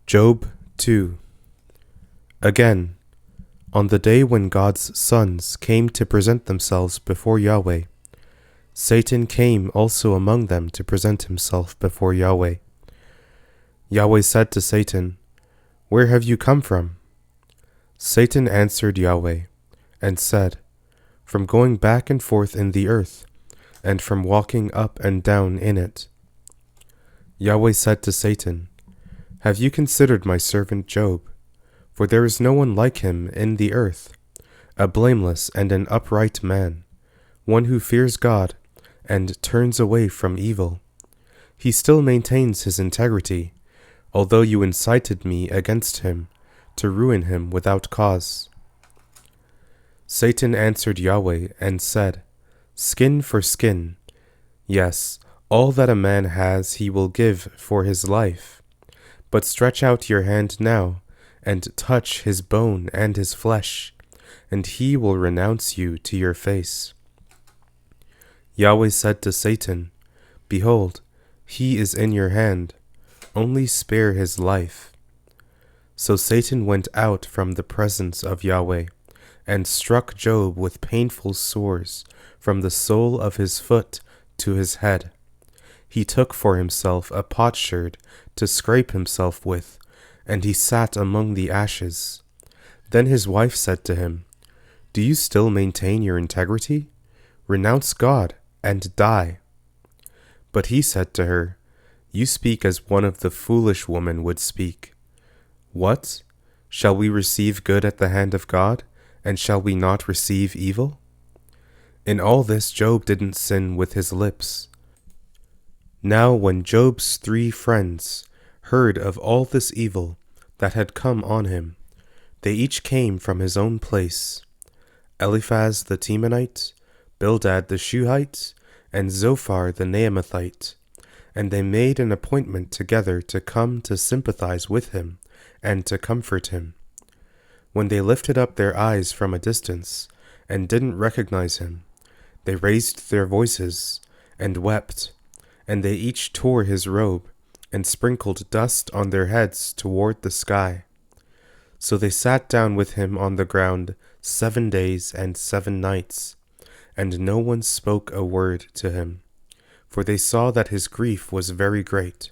Job 2. Again, on the day when God's sons came to present themselves before Yahweh, Satan came also among them to present himself before Yahweh. Yahweh said to Satan, "Where have you come from?" Satan answered Yahweh, and said, "From going back and forth in the earth, and from walking up and down in it." Yahweh said to Satan, "Have you considered my servant Job? For there is no one like him in the earth, a blameless and an upright man, one who fears God and turns away from evil. He still maintains his integrity, although you incited me against him to ruin him without cause." Satan answered Yahweh and said, "Skin for skin. Yes, all that a man has he will give for his life. But stretch out your hand now, and touch his bone and his flesh, and he will renounce you to your face." Yahweh said to Satan, "Behold, he is in your hand. Only spare his life." So Satan went out from the presence of Yahweh, and struck Job with painful sores from the sole of his foot to his head. He took for himself a potsherd to scrape himself with, and he sat among the ashes. Then his wife said to him, "Do you still maintain your integrity? Renounce God and die." But he said to her, "You speak as one of the foolish women would speak. What? Shall we receive good at the hand of God, and shall we not receive evil?" In all this Job didn't sin with his lips. Now when Job's 3 friends heard of all this evil that had come on him, they each came from his own place: Eliphaz the Temanite, Bildad the Shuhite, and Zophar the Naamathite, and they made an appointment together to come to sympathize with him and to comfort him. When they lifted up their eyes from a distance and didn't recognize him, they raised their voices and wept, and they each tore his robe and sprinkled dust on their heads toward the sky. So they sat down with him on the ground 7 days and 7 nights, and no one spoke a word to him, for they saw that his grief was very great.